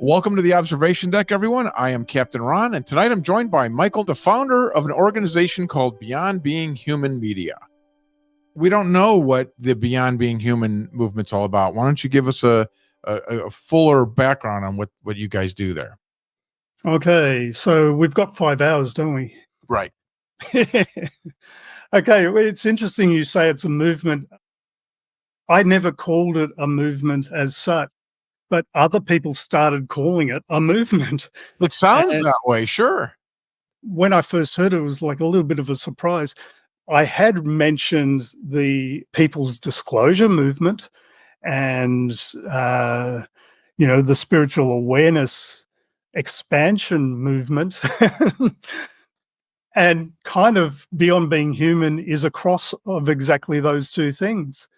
Welcome to the Observation Deck, everyone. I am Captain Ron, and tonight I'm joined by Michael, the founder of an organization called Beyond Being Human Media. We don't know what the Beyond Being Human movement's all about. Why don't you give us a fuller background on what you guys do there? Okay, so we've got 5 hours, don't we? Right. Okay, well, it's interesting you say it's a movement. I never called it a movement as such, but other people started calling it a movement. It sounds And that way, sure. when I first heard it, it was like a little bit of a surprise. I had mentioned the People's Disclosure movement and, the spiritual awareness expansion movement. And kind of Beyond Being Human is a cross of exactly those two things.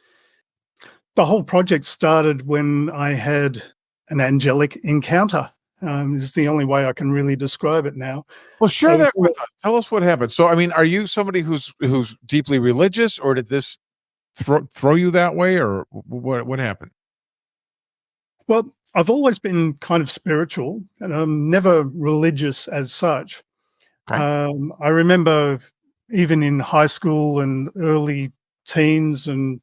The whole project started when I had an angelic encounter. Is the only way I can really describe it now. Well, share that with us. Tell us what happened. So, I mean, are you somebody who's deeply religious, or did this throw you that way, or what happened? Well, I've always been kind of spiritual, and I'm never religious as such. Okay. I remember even in high school and early teens, and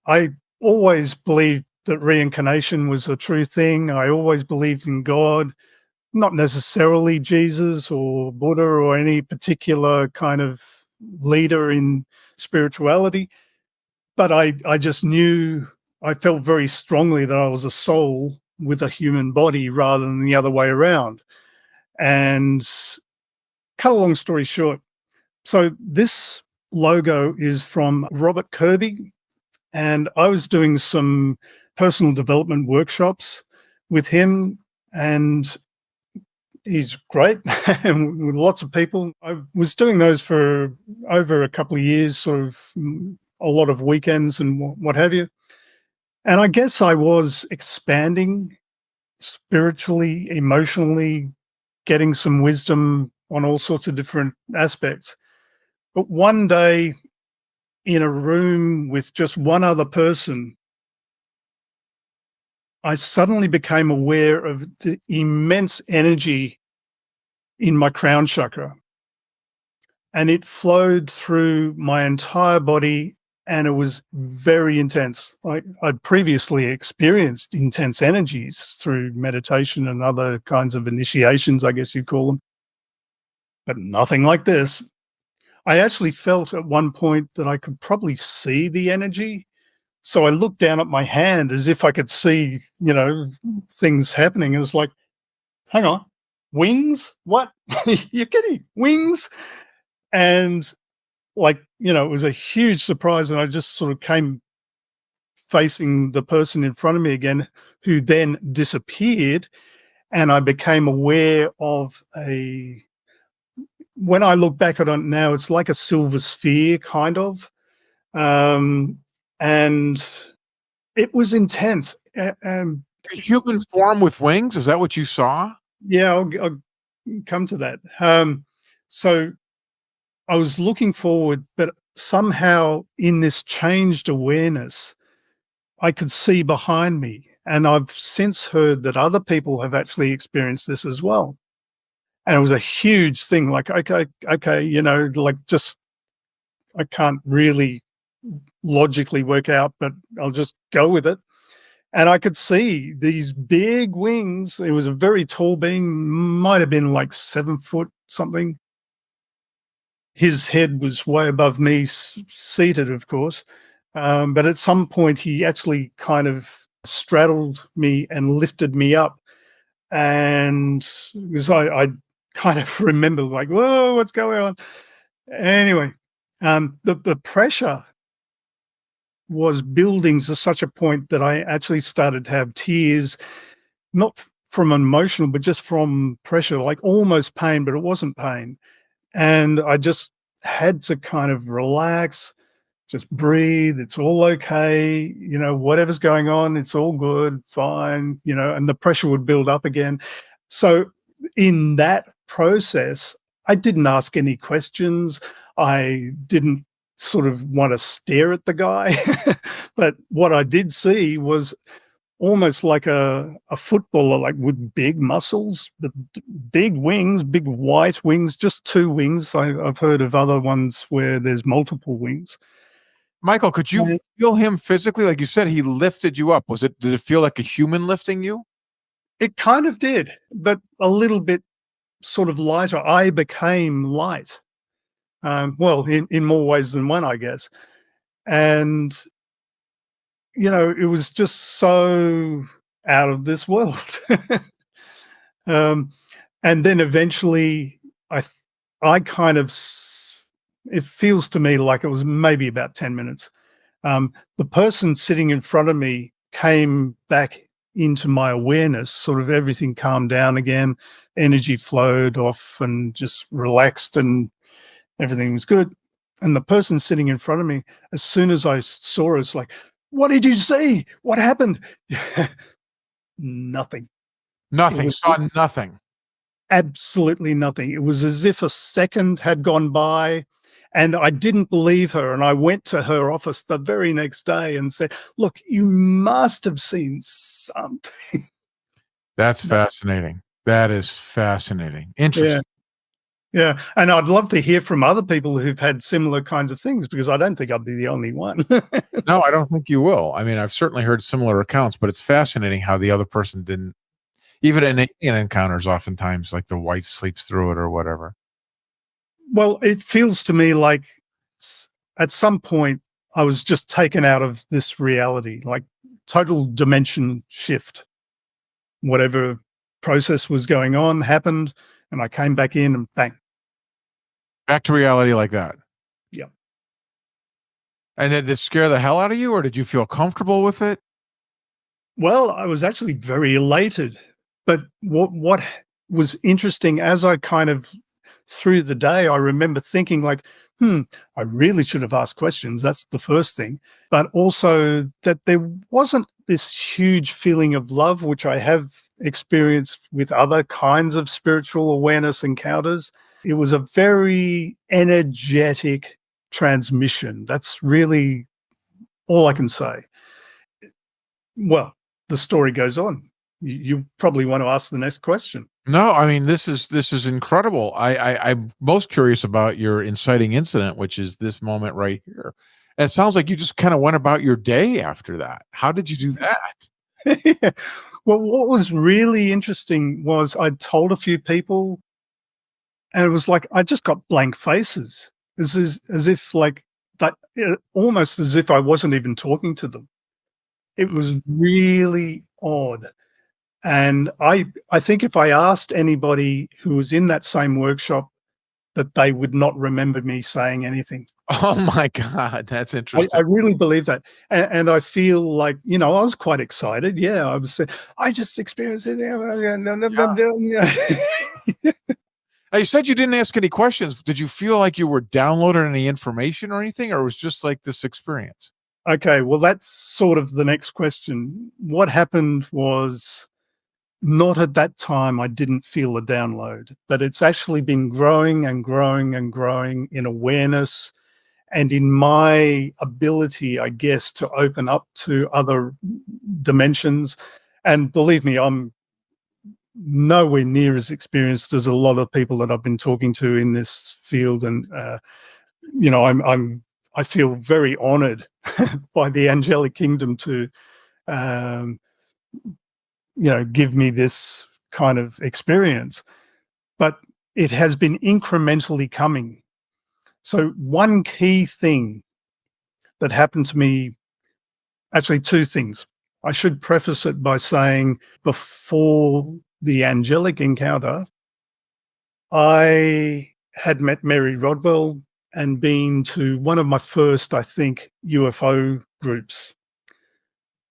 I always believed that reincarnation was a true thing. I always believed in God, not necessarily Jesus or Buddha or any particular kind of leader in spirituality, but I just knew, I felt very strongly that I was a soul with a human body rather than the other way around. And cut a long story short, so this logo is from Robert Kirby, and I was doing some personal development workshops with him, and he's great and with lots of people. I was doing those for over a couple of years, sort of a lot of weekends and what have you. And I guess I was expanding spiritually, emotionally, getting some wisdom on all sorts of different aspects. But one day, in a room with just one other person, I suddenly became aware of the immense energy in my crown chakra. And it flowed through my entire body, and it was very intense. I'd previously experienced intense energies through meditation and other kinds of initiations, I guess you'd call them, but nothing like this. I actually felt at one point that I could probably see the energy. So I looked down at my hand as if I could see, things happening. It was like, hang on, wings? What? You're kidding, wings? And it was a huge surprise. And I just sort of came facing the person in front of me again, who then disappeared. And I became aware of when I look back at it now, it's like a silver sphere, kind of. And it was intense. Human form with wings? Is that what you saw? Yeah, I'll come to that. So I was looking forward, but somehow in this changed awareness, I could see behind me. And I've since heard that other people have actually experienced this as well. And it was a huge thing. Like, okay, just I can't really logically work out, but I'll just go with it. And I could see these big wings. It was a very tall being, might have been like 7 foot something. His head was way above me, seated, of course. But at some point, he actually kind of straddled me and lifted me up. And because I kind of remember like, whoa, what's going on? Anyway, the pressure was building to such a point that I actually started to have tears, not from emotional, but just from pressure, like almost pain, but it wasn't pain. And I just had to kind of relax, just breathe. It's all okay. Whatever's going on, it's all good, fine, and the pressure would build up again. So in that process, I didn't ask any questions. I didn't sort of want to stare at the guy. But what I did see was almost like a footballer, like with big muscles, but big wings, big white wings, just two wings. I've heard of other ones where there's multiple wings. Michael, could you feel him physically? Like you said, he lifted you up. Did it feel like a human lifting you? It kind of did, but a little bit sort of lighter. I became light. Well, in more ways than one, I guess. And, it was just so out of this world. And then eventually I kind of, it feels to me like it was maybe about 10 minutes. The person sitting in front of me came back into my awareness, sort of everything calmed down again, energy flowed off and just relaxed and everything was good. And the person sitting in front of me, as soon as I saw it, it's like, what did you see? What happened? Nothing. Nothing. Saw nothing. Absolutely nothing. It was as if a second had gone by and I didn't believe her. And I went to her office the very next day and said, look, you must have seen something. That's fascinating. That is fascinating. Interesting. Yeah. And I'd love to hear from other people who've had similar kinds of things, because I don't think I'd be the only one. No, I don't think you will. I mean, I've certainly heard similar accounts, but it's fascinating how the other person didn't. Even in encounters, oftentimes, like the wife sleeps through it or whatever. Well, it feels to me like at some point I was just taken out of this reality, like total dimension shift. Whatever process was going on happened, and I came back in and bang. Back to reality like that. Yeah. And did this scare the hell out of you, or did you feel comfortable with it? Well, I was actually very elated. But what was interesting, as I kind of through the day, I remember thinking like, I really should have asked questions. That's the first thing. But also that there wasn't this huge feeling of love, which I have experienced with other kinds of spiritual awareness encounters. It was a very energetic transmission. That's really all I can say. Well, the story goes on. You probably want to ask the next question. No, I mean, this is incredible. I'm most curious about your inciting incident, which is this moment right here. And it sounds like you just kind of went about your day after that. How did you do that? Well, what was really interesting was I told a few people, and it was like I just got blank faces. This is as if like that, almost as if I wasn't even talking to them. It was really odd. And I think if I asked anybody who was in that same workshop, that they would not remember me saying anything. Oh my God, that's interesting. I really believe that. And I feel like, I was quite excited. Yeah, I was saying, I just experienced it. Now, you said you didn't ask any questions. Did you feel like you were downloading any information or anything, or it was just like this experience? Okay, well, that's sort of the next question. What happened was, not at that time, I didn't feel a download, but it's actually been growing and growing and growing in awareness and in my ability, I guess, to open up to other dimensions. And believe me, I'm nowhere near as experienced as a lot of people that I've been talking to in this field. And, I feel very honored by the angelic kingdom to, give me this kind of experience, but it has been incrementally coming. So one key thing that happened to me, actually two things. I should preface it by saying before the angelic encounter, I had met Mary Rodwell and been to one of my first, I think, UFO groups.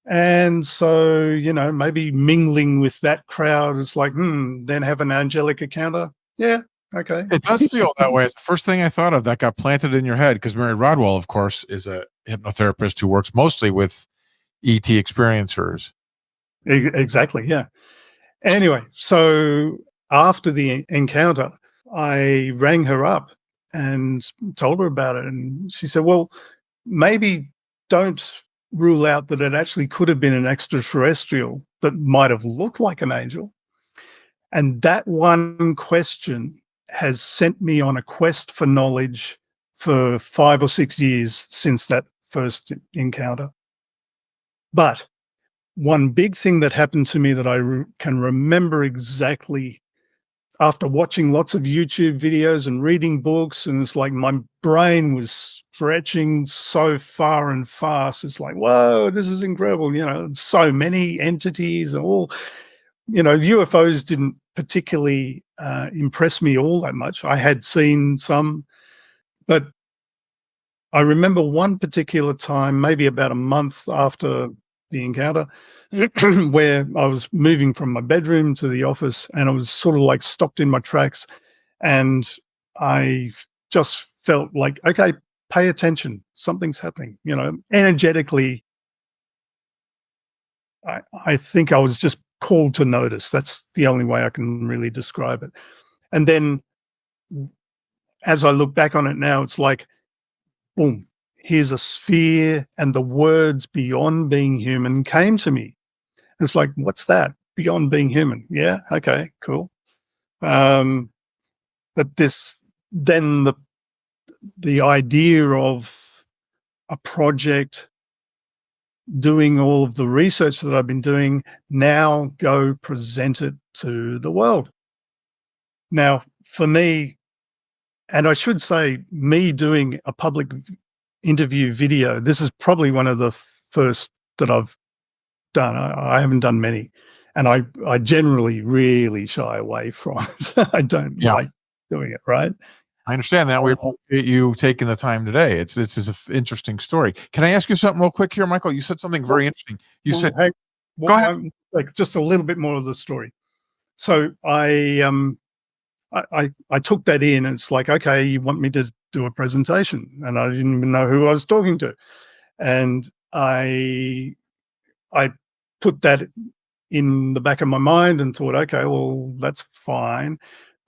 And so, maybe mingling with that crowd is like, then have an angelic encounter. Yeah, okay. It does feel that way. It's the first thing I thought of that got planted in your head, because Mary Rodwell, of course, is a hypnotherapist who works mostly with ET experiencers. Exactly, yeah. Anyway, so after the encounter, I rang her up and told her about it. And she said, well, maybe don't rule out that it actually could have been an extraterrestrial that might have looked like an angel. And that one question has sent me on a quest for knowledge for 5 or 6 years since that first encounter. But one big thing that happened to me that I can remember exactly after watching lots of YouTube videos and reading books, and it's like my brain was stretching so far and fast. It's like, whoa, this is incredible. So many entities and all. UFOs didn't particularly impress me all that much. I had seen some, but I remember one particular time, maybe about a month after the encounter, where I was moving from my bedroom to the office, and I was sort of like stopped in my tracks, and I just felt like, okay, pay attention, something's happening. Energetically, I think I was just called to notice. That's the only way I can really describe it. And then as I look back on it now, it's like, boom, here's a sphere, and the words beyond being human came to me. It's like, what's that? Beyond being human. Yeah, okay, cool. But then the idea of a project, doing all of the research that I've been doing, now go present it to the world. Now, for me, and I should say, me doing a public interview video, this is probably one of the first that I've done. I haven't done many, and I generally really shy away from it. I don't like doing it, right? I understand that. We appreciate you taking the time today. This is an interesting story. Can I ask you something real quick here, Michael? You said something very interesting. You said, go ahead. Like just a little bit more of the story. So I took that in, and it's like, okay, you want me to do a presentation, and I didn't even know who I was talking to, and I put that in the back of my mind and thought, okay, well, that's fine.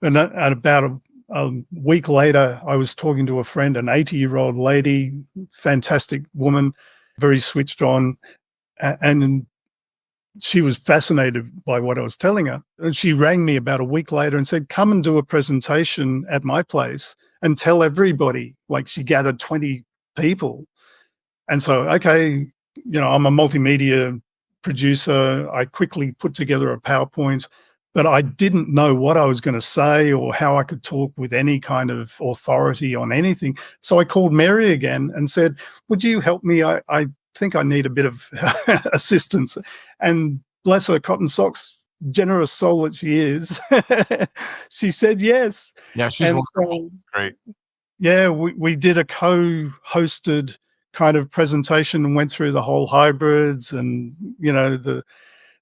And about a week later, I was talking to a friend, an 80-year-old lady, fantastic woman, very switched on, and she was fascinated by what I was telling her. And she rang me about a week later and said, come and do a presentation at my place and tell everybody. Like, she gathered 20 people. And so, okay, I'm a multimedia producer. I quickly put together a PowerPoint, but I didn't know what I was going to say or how I could talk with any kind of authority on anything. So I called Mary again and said, would you help me? I think I need a bit of assistance. And bless her cotton socks, generous soul that she is, she said yes. Yeah, she's wonderful. Great. Yeah, we did a co-hosted kind of presentation and went through the whole hybrids and, the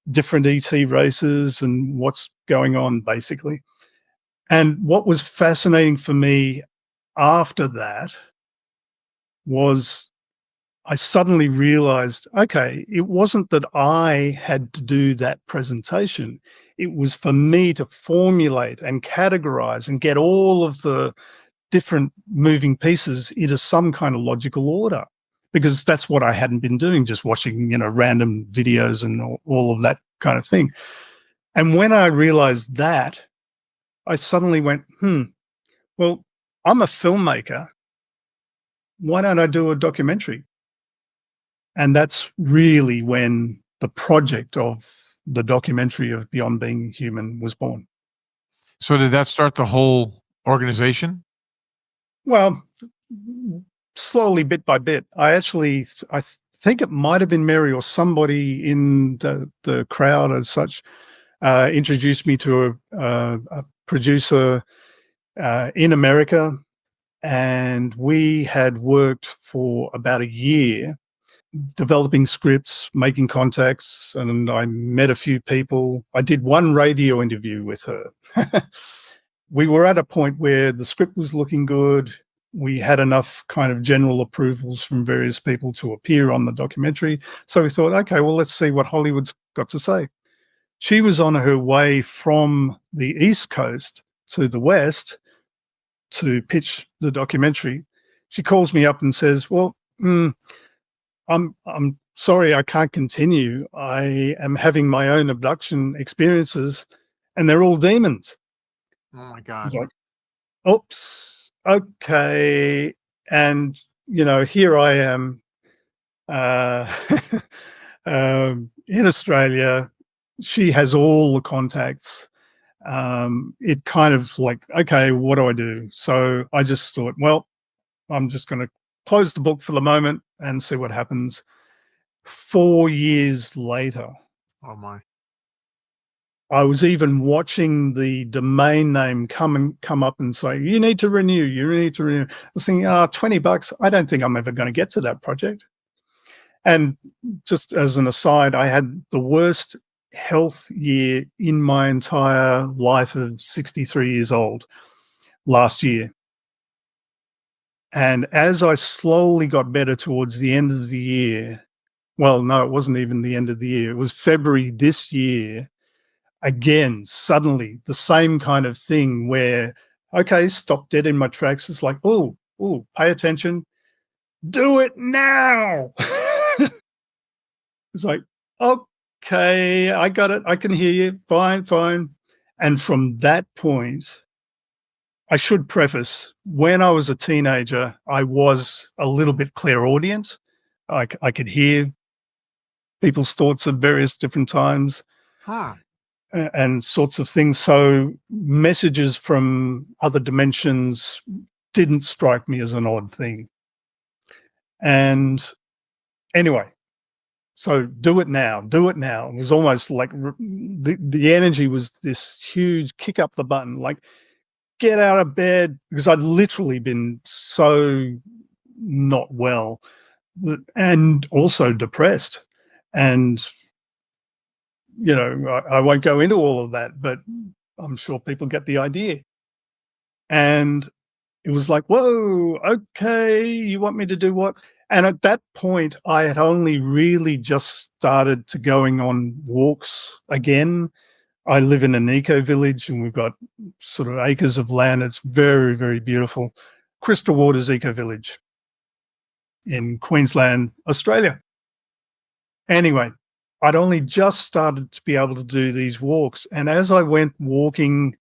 different ET races and what's going on, basically. And what was fascinating for me after that was I suddenly realized, okay, it wasn't that I had to do that presentation. It was for me to formulate and categorize and get all of the different moving pieces into some kind of logical order, because that's what I hadn't been doing, just watching, random videos and all of that kind of thing. And when I realized that, I suddenly went, well, I'm a filmmaker. Why don't I do a documentary? And that's really when the project of the documentary of Beyond Being Human was born. So did that start the whole organization? Well, slowly, bit by bit. I think it might have been Mary or somebody in the crowd as such introduced me to a producer in America, and we had worked for about a year developing scripts, making contacts, and I met a few people. I did one radio interview with her. We were at a point where the script was looking good. We had enough kind of general approvals from various people to appear on the documentary. So we thought, okay, well, let's see what Hollywood's got to say. She was on her way from the East Coast to the West to pitch the documentary. She calls me up and says, well, I'm sorry, I can't continue. I am having my own abduction experiences and they're all demons. Oh my God. He's like, oops, okay. And, here I am in Australia. She has all the contacts. It kind of like, okay, what do I do? So I just thought, well, I'm just going to close the book for the moment and see what happens. 4 years later, Oh my. I was even watching the domain name come up and say, you need to renew. I was thinking, $20. I don't think I'm ever going to get to that project. And just as an aside, I had the worst health year in my entire life of 63 years old last year. And as I slowly got better towards the end of the year, well, no, it wasn't even the end of the year. It was February this year. Again, suddenly the same kind of thing where, okay, stop dead in my tracks. It's like, oh, pay attention. Do it now. It's like, okay, I got it. I can hear you. Fine, fine. And from that point, I should preface, when I was a teenager, I was a little bit clairaudient. I could hear people's thoughts at various different times. Huh. And sorts of things. So messages from other dimensions didn't strike me as an odd thing. And anyway, so do it now. It was almost like the energy was this huge kick up the button, like get out of bed, because I'd literally been so not well and also depressed. And I won't go into all of that, but I'm sure people get the idea. And it was like, whoa, okay, you want me to do what? And at that point, I had only really just started to going on walks again. I live in an eco village and we've got sort of acres of land. It's very, very beautiful. Crystal Waters Eco Village in Queensland, Australia. Anyway, I'd only just started to be able to do these walks. And as I went walking,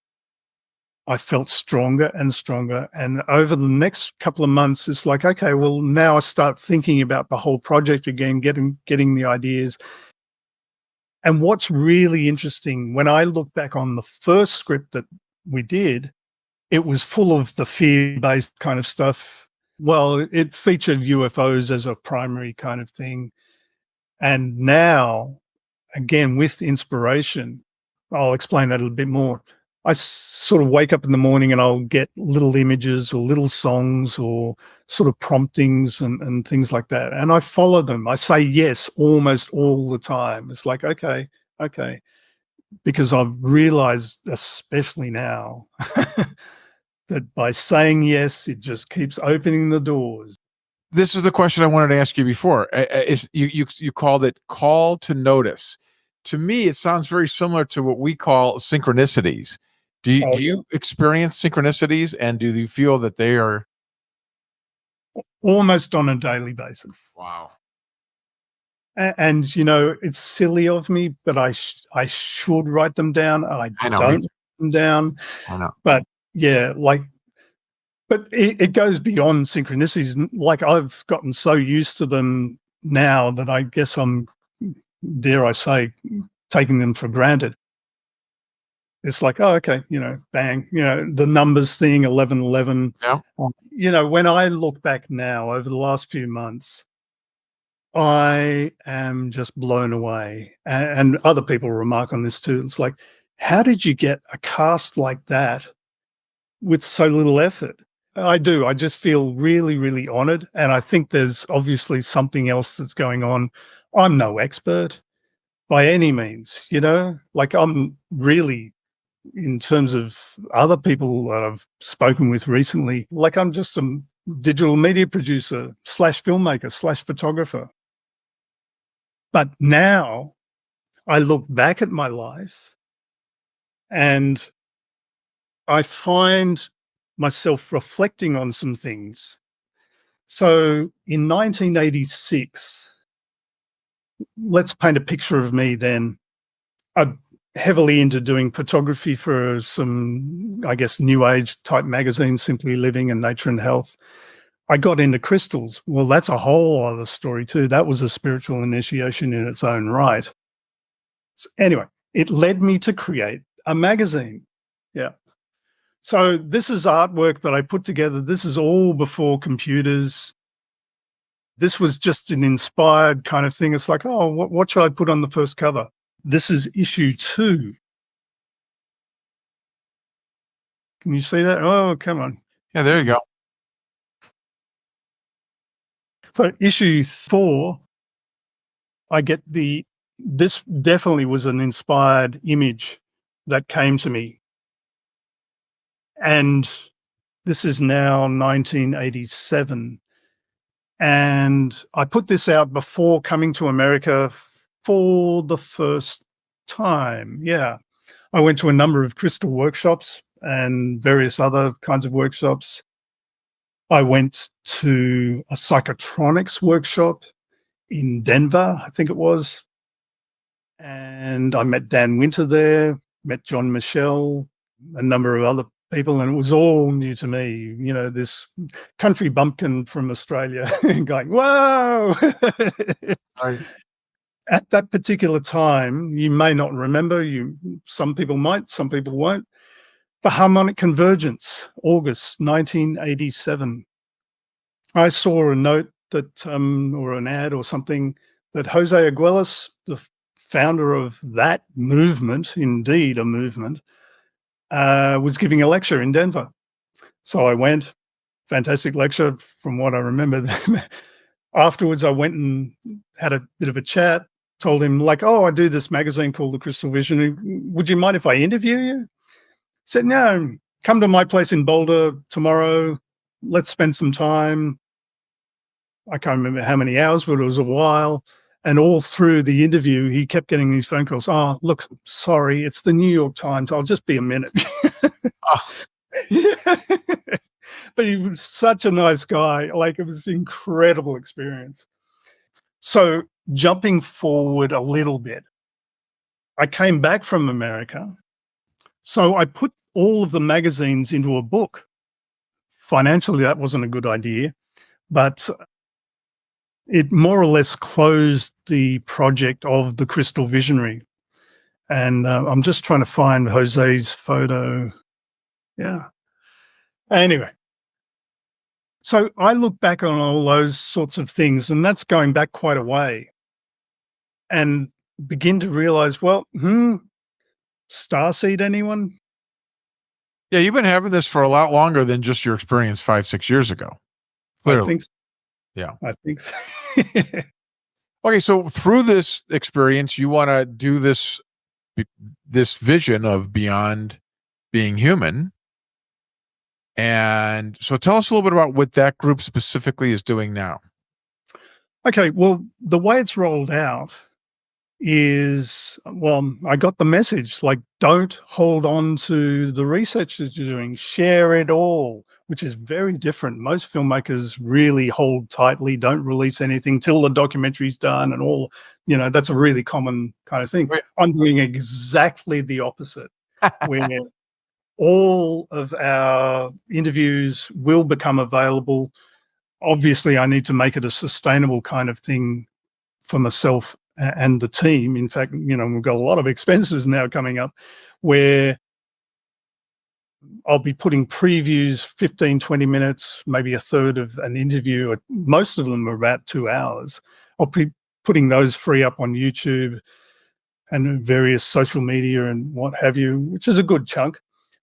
I felt stronger and stronger. And over the next couple of months, it's like, okay, well, now I start thinking about the whole project again, getting the ideas. And what's really interesting, when I look back on the first script that we did, it was full of the fear-based kind of stuff. Well, it featured UFOs as a primary kind of thing. And now, again, with inspiration, I'll explain that a little bit more. I sort of wake up in the morning and I'll get little images or little songs or sort of promptings and things like that. And I follow them. I say yes almost all the time. It's like, okay. Because I've realized, especially now, that by saying yes, it just keeps opening the doors. This is the question I wanted to ask you before. You called it call to notice. To me, it sounds very similar to what we call synchronicities. Do you experience synchronicities, and do you feel that they are almost on a daily basis? Wow. And it's silly of me, but I should write them down. I don't write them down. I know. But yeah, but it goes beyond synchronicities. Like I've gotten so used to them now that I guess I'm, dare I say, taking them for granted. It's like, oh, okay, bang, the numbers thing, 1111. Yeah. When I look back now over the last few months, I am just blown away. And other people remark on this too. It's like, how did you get a cast like that with so little effort? I do. I just feel really, really honored. And I think there's obviously something else that's going on. I'm no expert by any means, like I'm really, in terms of other people that I've spoken with recently, like I'm just a digital media producer / filmmaker / photographer. But now I look back at my life and I find myself reflecting on some things. So in 1986, let's paint a picture of me then. I'm heavily into doing photography for some, I guess, new age type magazines, Simply Living and Nature and Health. I got into crystals. Well, that's a whole other story too. That was a spiritual initiation in its own right. So anyway, it led me to create a magazine. Yeah. So this is artwork that I put together. This is all before computers. This was just an inspired kind of thing. It's like, oh, what should I put on the first cover? This is issue 2. Can you see that? Oh, come on. Yeah, there you go. So issue 4, I get this definitely was an inspired image that came to me. And this is now 1987. And I put this out before coming to America for the first time. Yeah. I went to a number of crystal workshops and various other kinds of workshops. I went to a psychotronics workshop in Denver, I think it was. And I met Dan Winter there, met John Michelle, a number of other people, and it was all new to me. You know, this country bumpkin from Australia going, whoa! Right. At that particular time, you may not remember, some people might, some people won't, the harmonic convergence, August 1987. I saw a note that, or an ad or something, that Jose Aguilas, the founder of that movement, indeed a movement, was giving a lecture in Denver. So I went, fantastic lecture from what I remember. Afterwards, I went and had a bit of a chat, told him like, oh, I do this magazine called The Crystal Visionary. Would you mind if I interview you? He said, no, come to my place in Boulder tomorrow. Let's spend some time. I can't remember how many hours, but it was a while. And all through the interview, he kept getting these phone calls. Oh, look, sorry, it's the New York Times. I'll just be a minute. Oh, But he was such a nice guy. Like, it was an incredible experience. So jumping forward a little bit, I came back from America. So I put all of the magazines into a book. Financially, that wasn't a good idea, but it more or less closed the project of the Crystal Visionary. And I'm just trying to find Jose's photo. Yeah. Anyway, so I look back on all those sorts of things, and that's going back quite a way, and begin to realize, well, starseed anyone? yeah, you've been having this for a lot longer than just your experience 5-6 years ago. Clearly. I think so. Yeah. I think so. Okay, so through this experience, you want to do this vision of beyond being human. And so tell us a little bit about what that group specifically is doing now. Okay, well, the way it's rolled out is, well, I got the message, like, don't hold on to the research that you're doing, share it all, which is very different. Most filmmakers really hold tightly, don't release anything till the documentary's done and all, that's a really common kind of thing. Right. I'm doing exactly the opposite, where all of our interviews will become available. Obviously, I need to make it a sustainable kind of thing for myself and the team. In fact, we've got a lot of expenses now coming up where I'll be putting previews, 15, 20 minutes, maybe a third of an interview. Most of them are about 2 hours. I'll be putting those free up on YouTube and various social media and what have you, which is a good chunk.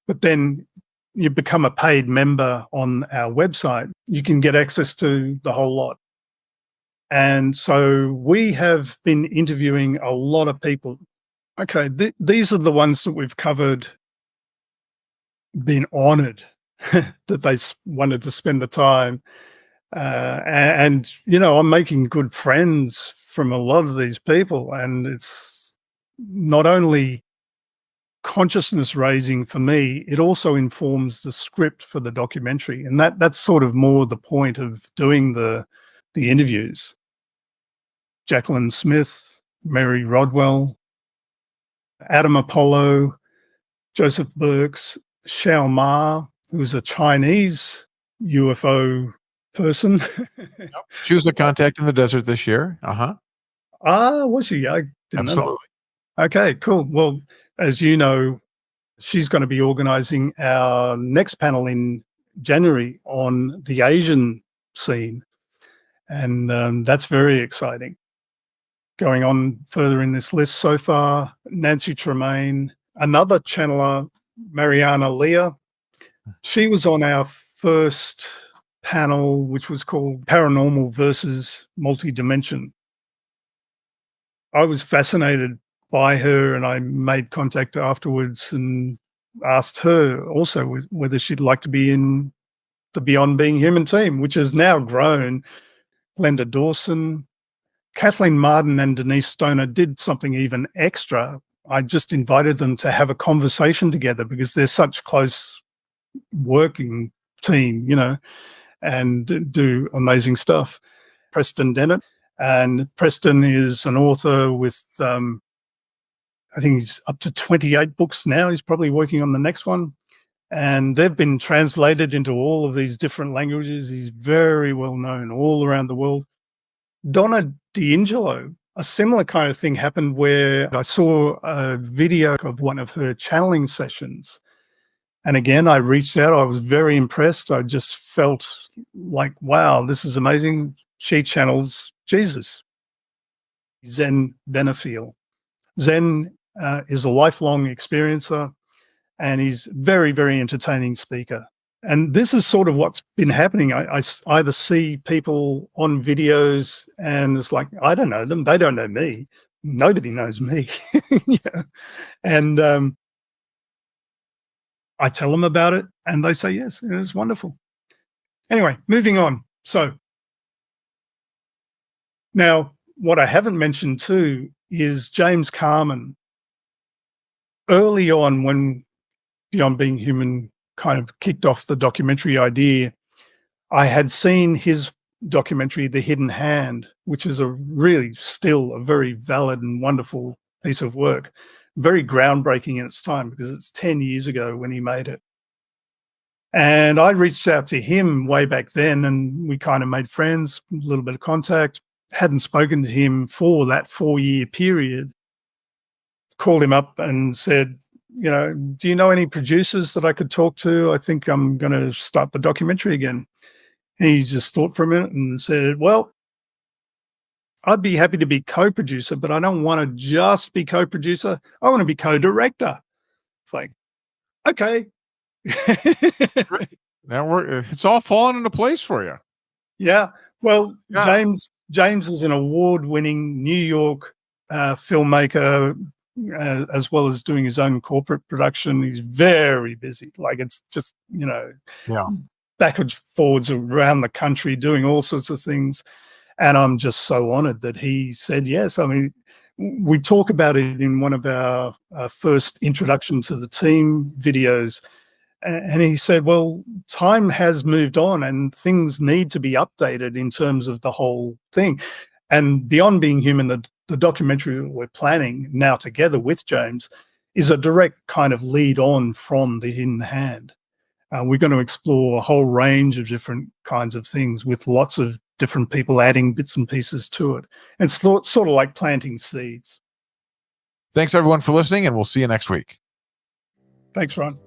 But then you become a paid member on our website, you can get access to the whole lot. And so we have been interviewing a lot of people. Okay, these are the ones that we've covered, been honored that they wanted to spend the time. And I'm making good friends from a lot of these people. And it's not only consciousness raising for me, it also informs the script for the documentary. And that's sort of more the point of doing the interviews. Jacqueline Smith, Mary Rodwell, Adam Apollo, Joseph Burks, Xiao Ma, who was a Chinese UFO person. She was a contact in the desert this year. Was she? I didn't know that. Absolutely. Okay, cool. Well, as you know, she's going to be organizing our next panel in January on the Asian scene. And that's very exciting. Going on further in this list so far, Nancy Tremaine, another channeler, Mariana Leah. She was on our first panel, which was called Paranormal versus Multidimension. I was fascinated by her, and I made contact afterwards and asked her also whether she'd like to be in the Beyond Being Human team, which has now grown. Glenda Dawson, Kathleen Marden and Denise Stoner did something even extra. I just invited them to have a conversation together because they're such close working team, you know, and do amazing stuff. Preston Dennett, and Preston is an author with, I think he's up to 28 books now. He's probably working on the next one. And they've been translated into all of these different languages. He's very well known all around the world. Donna D'Angelo, a similar kind of thing happened where I saw a video of one of her channeling sessions. And again, I reached out. I was very impressed. I just felt like, wow, this is amazing. She channels Jesus. Zen Benefiel. Zen is a lifelong experiencer, and he's very, very entertaining speaker. And this is sort of what's been happening. I either see people on videos and it's like, I don't know them. They don't know me. Nobody knows me. Yeah. And I tell them about it and they say, yes, it is wonderful. Anyway, moving on. So now what I haven't mentioned too is James Carman. Early on, when Beyond Being Human kind of kicked off the documentary idea, I had seen his documentary, The Hidden Hand, which is a really still a very valid and wonderful piece of work, very groundbreaking in its time because it's 10 years ago when he made it. And I reached out to him way back then and we kind of made friends, a little bit of contact, hadn't spoken to him for that 4-year period, called him up and said, you know, do you know any producers that I could talk to? I think I'm going to start the documentary again. He just thought for a minute and said, well, I'd be happy to be co-producer, but I don't want to just be co-producer. I want to be co-director. It's like, okay. Now it's all falling into place for you. Yeah. Well, yeah. James is an award-winning New York filmmaker, as well as doing his own corporate production. He's very busy. Like it's just, you know, backwards, forwards around the country doing all sorts of things. And I'm just so honored that he said yes. I mean, we talk about it in one of our first introduction to the team videos. And he said, well, time has moved on and things need to be updated in terms of the whole thing. And Beyond Being Human, the documentary we're planning now together with James is a direct kind of lead on from The Hidden Hand. We're going to explore a whole range of different kinds of things with lots of different people adding bits and pieces to it. And it's sort of like planting seeds. Thanks, everyone, for listening, and we'll see you next week. Thanks, Ron.